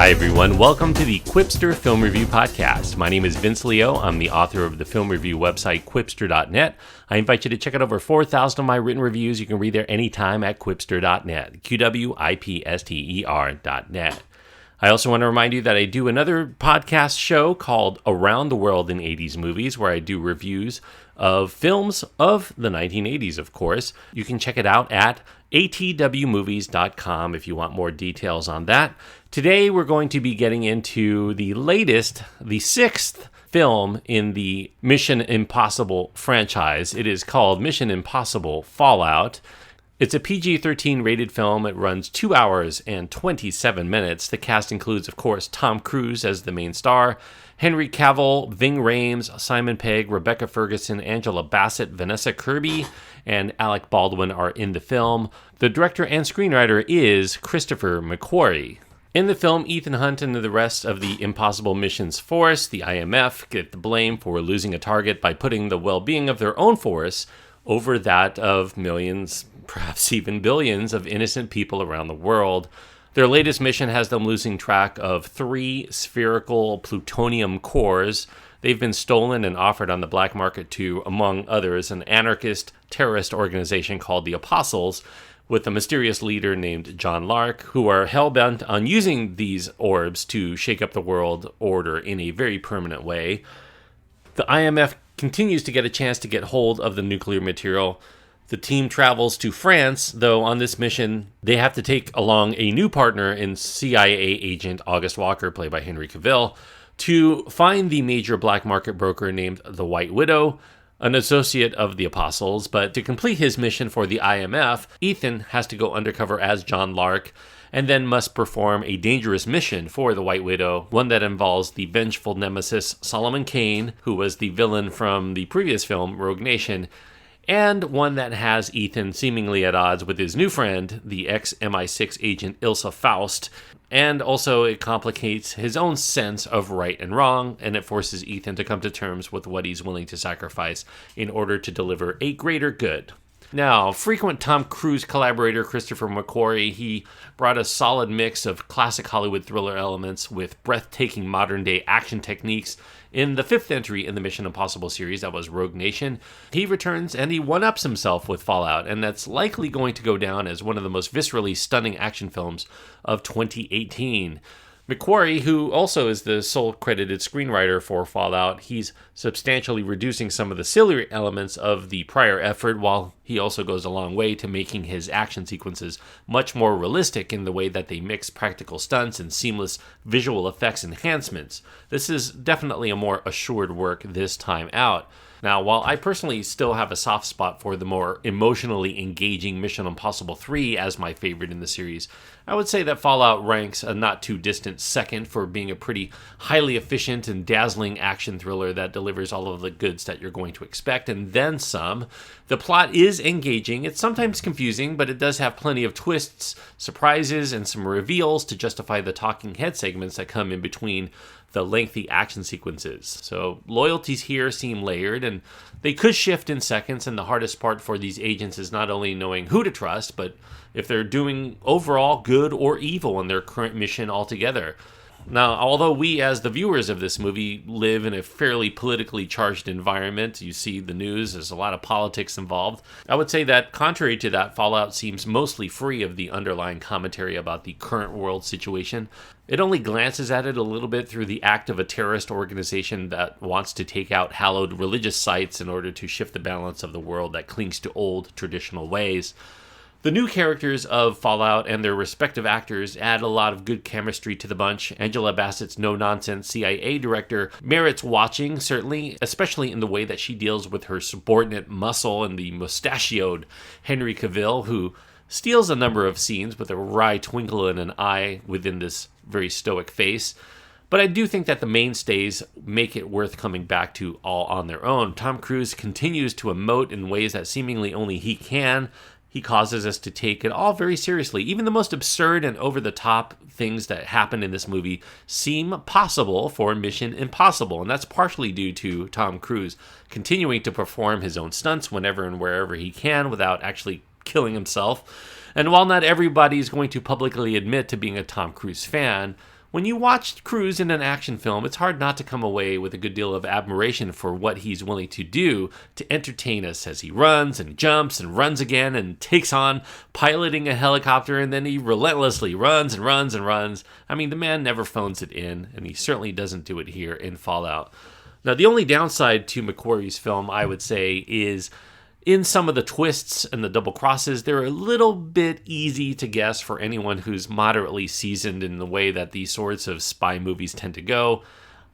Hi everyone, welcome to the Quipster Film Review Podcast. My name is Vince Leo. I'm the author of the film review website Quipster.net. I invite you to check out over 4,000 of my written reviews. You can read there anytime at Quipster.net, QWIPSTER.net. I also want to remind you that I do another podcast show called Around the World in 80s Movies, where I do reviews of films of the 1980s, of course. You can check it out at atwmovies.com if you want more details on that. Today, we're going to be getting into the latest, the sixth film in the Mission Impossible franchise. It is called Mission Impossible Fallout. It's a PG-13 rated film. It runs 2 hours and 27 minutes. The cast includes, of course, Tom Cruise as the main star, Henry Cavill, Ving Rhames, Simon Pegg, Rebecca Ferguson, Angela Bassett, Vanessa Kirby, and Alec Baldwin are in the film. The director and screenwriter is Christopher McQuarrie. In the film, Ethan Hunt and the rest of the Impossible Missions Force, the IMF, get the blame for losing a target by putting the well-being of their own force over that of millions, perhaps even billions, of innocent people around the world. Their latest mission has them losing track of 3 spherical plutonium cores. They've been stolen and offered on the black market to, among others, an anarchist terrorist organization called the Apostles, with a mysterious leader named John Lark, who are hell-bent on using these orbs to shake up the world order in a very permanent way. The IMF continues to get a chance to get hold of the nuclear material. The team travels to France, though on this mission, they have to take along a new partner in CIA agent August Walker, played by Henry Cavill, to find the major black market broker named the White Widow, an associate of the Apostles. But to complete his mission for the IMF, Ethan has to go undercover as John Lark, and then must perform a dangerous mission for the White Widow, one that involves the vengeful nemesis Solomon Kane, who was the villain from the previous film, Rogue Nation, and one that has Ethan seemingly at odds with his new friend, the ex-MI6 agent Ilsa Faust, and also it complicates his own sense of right and wrong, and it forces Ethan to come to terms with what he's willing to sacrifice in order to deliver a greater good. Now, frequent Tom Cruise collaborator Christopher McQuarrie, he brought a solid mix of classic Hollywood thriller elements with breathtaking modern-day action techniques in the 5th entry in the Mission Impossible series, that was Rogue Nation. He returns and he one-ups himself with Fallout, and that's likely going to go down as one of the most viscerally stunning action films of 2018. McQuarrie, who also is the sole credited screenwriter for Fallout, he's substantially reducing some of the sillier elements of the prior effort, while he also goes a long way to making his action sequences much more realistic in the way that they mix practical stunts and seamless visual effects enhancements. This is definitely a more assured work this time out. Now, while I personally still have a soft spot for the more emotionally engaging Mission Impossible 3 as my favorite in the series, I would say that Fallout ranks a not-too-distant second for being a pretty highly efficient and dazzling action thriller that delivers all of the goods that you're going to expect, and then some. The plot is engaging. It's sometimes confusing, but it does have plenty of twists, surprises, and some reveals to justify the talking head segments that come in between the lengthy action sequences. So loyalties here seem layered, and they could shift in seconds, and the hardest part for these agents is not only knowing who to trust, but if they're doing overall good or evil in their current mission altogether. Now, although we as the viewers of this movie live in a fairly politically charged environment, you see the news, there's a lot of politics involved, I would say that contrary to that, Fallout seems mostly free of the underlying commentary about the current world situation. It only glances at it a little bit through the act of a terrorist organization that wants to take out hallowed religious sites in order to shift the balance of the world that clings to old traditional ways. The new characters of Fallout and their respective actors add a lot of good chemistry to the bunch. Angela Bassett's no-nonsense CIA director merits watching, certainly, especially in the way that she deals with her subordinate muscle and the mustachioed Henry Cavill, who steals a number of scenes with a wry twinkle in an eye within this very stoic face. But I do think that the mainstays make it worth coming back to all on their own. Tom Cruise continues to emote in ways that seemingly only he can. He causes us to take it all very seriously. Even the most absurd and over-the-top things that happen in this movie seem possible for Mission Impossible, and that's partially due to Tom Cruise continuing to perform his own stunts whenever and wherever he can without actually killing himself. And while not everybody is going to publicly admit to being a Tom Cruise fan, When you watch Cruise in an action film, it's hard not to come away with a good deal of admiration for what he's willing to do to entertain us as he runs and jumps and runs again and takes on piloting a helicopter, and then he relentlessly runs and runs and runs. I mean, the man never phones it in, and he certainly doesn't do it here in Fallout. Now, the only downside to McQuarrie's film, I would say, is in some of the twists and the double crosses. They're a little bit easy to guess for anyone who's moderately seasoned in the way that these sorts of spy movies tend to go,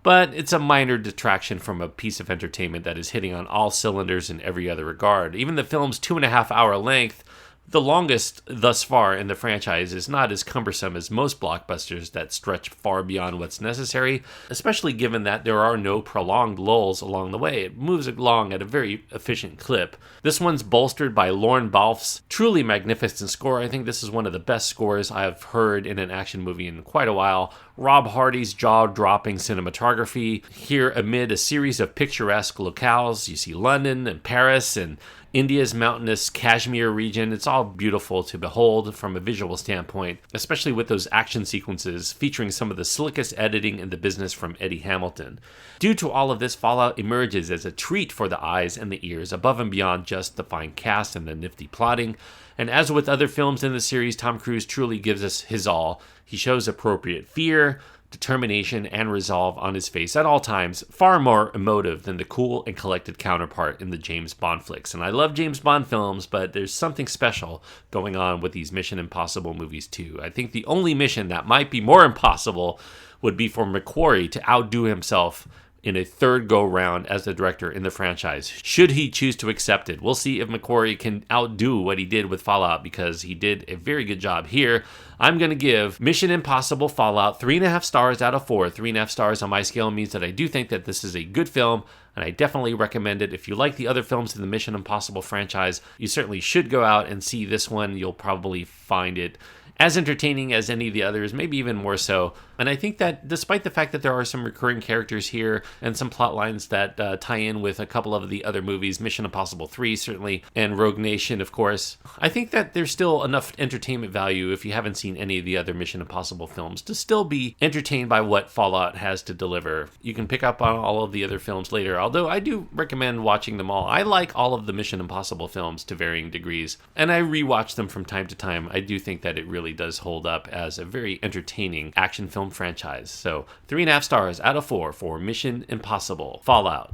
but it's a minor detraction from a piece of entertainment that is hitting on all cylinders in every other regard. Even the film's 2.5-hour length, the longest thus far in the franchise, is not as cumbersome as most blockbusters that stretch far beyond what's necessary, especially given that there are no prolonged lulls along the way. It moves along at a very efficient clip. This one's bolstered by Lorne Balfe's truly magnificent score. I think this is one of the best scores I've heard in an action movie in quite a while. Rob Hardy's jaw-dropping cinematography here amid a series of picturesque locales. You see London and Paris and India's mountainous Kashmir region. It's all beautiful to behold from a visual standpoint, especially with those action sequences featuring some of the slickest editing in the business from Eddie Hamilton. Due to all of this, Fallout emerges as a treat for the eyes and the ears, above and beyond just the fine cast and the nifty plotting. And as with other films in the series, Tom Cruise truly gives us his all. He shows appropriate fear, determination, and resolve on his face at all times, far more emotive than the cool and collected counterpart in the James Bond flicks. And I love James Bond films, but there's something special going on with these Mission Impossible movies too. I think the only mission that might be more impossible would be for McQuarrie to outdo himself in a third go-round as the director in the franchise, should he choose to accept it. We'll see if McQuarrie can outdo what he did with Fallout, because he did a very good job here. I'm going to give Mission Impossible Fallout 3.5 stars out of 4. 3.5 stars on my scale means that I do think that this is a good film, and I definitely recommend it. If you like the other films in the Mission Impossible franchise, you certainly should go out and see this one. You'll probably find it as entertaining as any of the others, maybe even more so. And I think that despite the fact that there are some recurring characters here and some plot lines that tie in with a couple of the other movies, Mission Impossible 3 certainly, and Rogue Nation, of course, I think that there's still enough entertainment value if you haven't seen any of the other Mission Impossible films to still be entertained by what Fallout has to deliver. You can pick up on all of the other films later, although I do recommend watching them all. I like all of the Mission Impossible films to varying degrees, and I rewatch them from time to time. I do think that it really does hold up as a very entertaining action film franchise. So 3.5 stars out of 4 for Mission Impossible Fallout.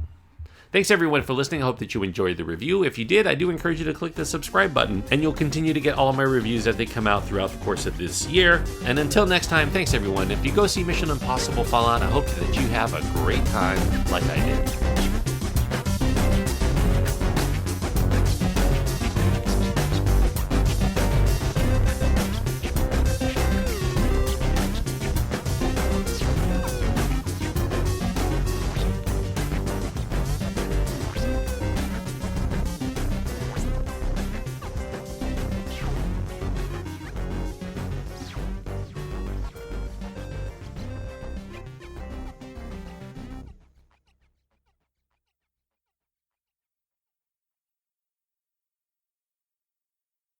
Thanks everyone for listening. I hope that you enjoyed the review. If you did, I do encourage you to click the subscribe button, and you'll continue to get all of my reviews as they come out throughout the course of this year. And until next time, thanks everyone. If you go see Mission Impossible Fallout, I hope that you have a great time like I did.